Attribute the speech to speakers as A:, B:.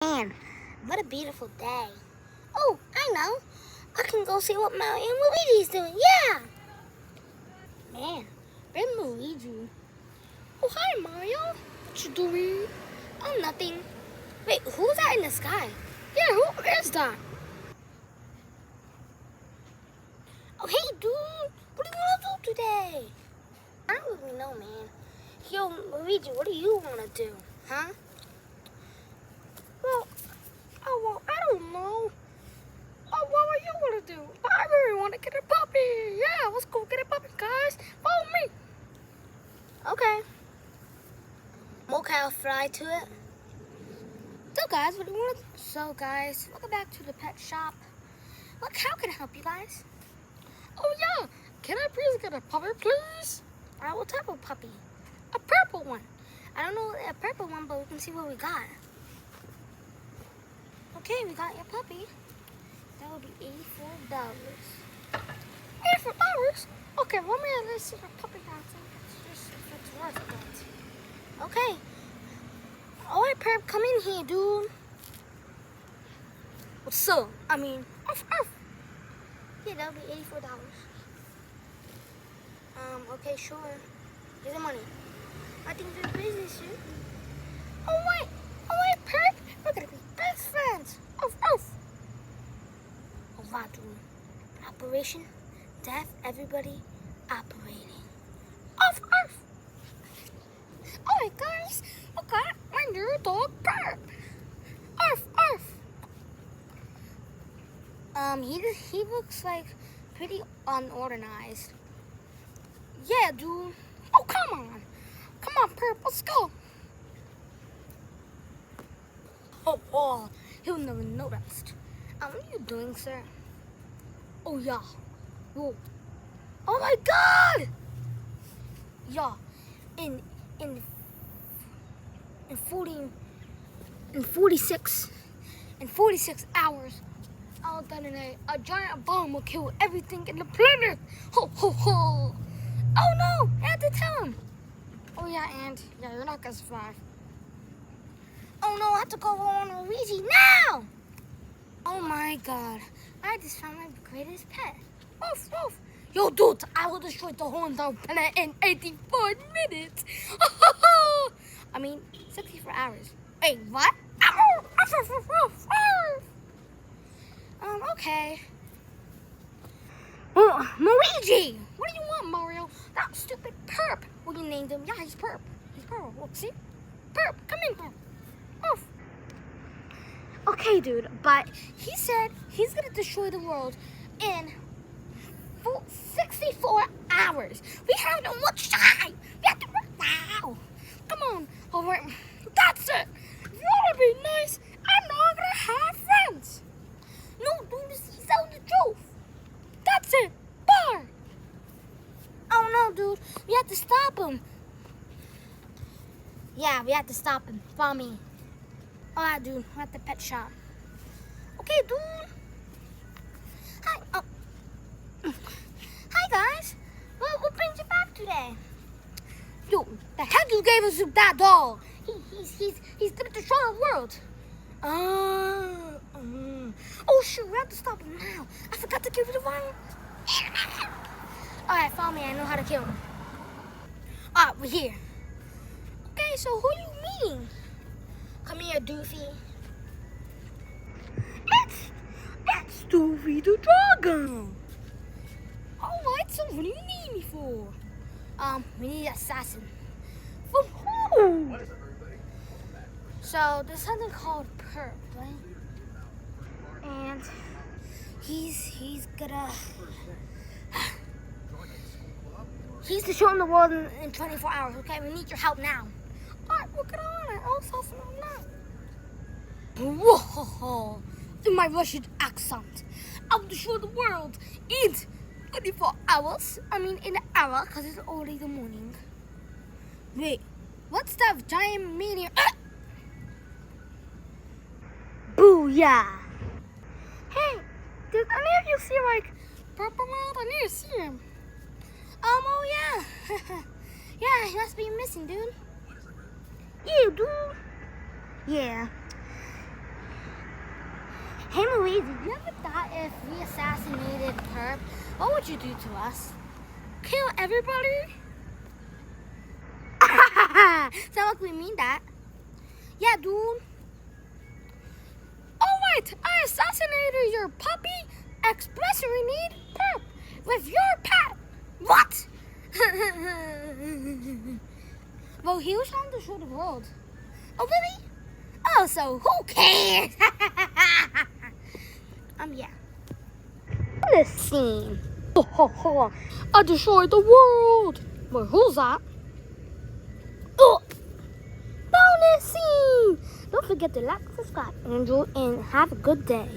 A: Man, what a beautiful day. Oh, I know. I can go see what Mario and Luigi's doing. Yeah! Man, where's Luigi? Oh, hi, Mario. What you doing? Oh, nothing. Wait, who's that in the sky? Yeah, who is that? Oh, hey, dude. What do you want to do today? I don't really know, man. Yo, Luigi, what do you want to do? Huh? Well, I don't know. Oh, what do you want to do? I really want to get a puppy. Yeah, let's go get a puppy, guys. Follow me. Okay. Okay, I'll fly to it. So, guys, what do you want to do? So, guys, welcome back to the pet shop. Look, how can I help you guys? Oh, yeah. Can I please get a puppy, please? All right, what type of puppy? A purple one. I don't know a purple one, but we can see what we got. Okay, we got your puppy. That would be $84. $84? Okay, let me list your puppy down. If it's worth it. Okay. All right, Perp, come in here, dude. What's up? I mean, off. Yeah, that'll be $84. Okay, sure. Here's the money. I think you're business, dude. Oh wait, Perp, we're gonna be best friends. Off. Ovadu. Operation Death Everybody Operating. Off. Alright, guys. Okay, my new dog Perp. Off. He looks like pretty unorganized. Yeah, dude. Oh, come on, Perp, let's go. Oh, he'll never noticed. What are you doing, sir? Oh, yeah. Whoa. Oh, my God! Yeah. In 46 hours, I'll detonate a giant bomb will kill everything in the planet. Ho, ho, ho. Oh, no, I had to tell him. Oh, yeah, and yeah, you're not gonna survive. Oh, no, I have to go on Luigi now. Oh, my God. I just found my greatest pet. Woof. Yo, dude, I will destroy the whole entire planet in 84 minutes. I mean, 64 hours. Wait, what? Okay. Oh, Luigi! What do you want, Mario? That stupid Perp. What you named him? Yeah, he's Perp. He's purple. Look, see? Perp, come in, Perp. Oof. Okay, dude, but he said he's gonna destroy the world in 64 hours. We have no much time. We have to work now. Come on. All right. That's it. If you want to be nice, I'm not going to have friends. No, dude, he's telling the truth. That's it. Bye. Oh, no, dude. We have to stop him. Yeah, we have to stop him. Follow me. All right, dude. We're at the pet shop. Okay, dude. Hi. Oh. Hi, guys. What brings you back today? Yo, the heck you gave us that doll? He's gonna destroy the world. Oh shoot, we have to stop him now. I forgot to give you the one. All right, follow me. I know how to kill him. All right, we're here. Okay, so who are you meeting? Come here, Doofy. It's Doofy the Dragon. All right, so what do you need me for? We need an assassin. From who? So there's something called Perp, right? And he's destroying the world in 24 hours. Okay, we need your help now. All right, we'll get on it. I'll assassin him now. Whoa! In my Russian accent, I will destroy the world in 24 hours. I mean, in an hour, because it's already the morning. Wait, what's that giant meteor? Booyah! Hey, did any of you see, like, Purple World? I need to see him. Oh, yeah. Yeah, he must be missing, dude. Yeah, dude. Yeah. Hey, Louise, did you ever thought if we assassinated Perp, what would you do to us? Kill everybody? Sound like we mean that. Yeah, dude. Oh, wait, I assassinated your puppy. Express we need Perp with your pet. What? Well, he was trying to show the world. Oh, really? Oh, so who cares? Yeah. This scene. I destroyed the world. Wait, who's that? Oh, bonus scene. Don't forget to like, subscribe, and enjoy, and have a good day.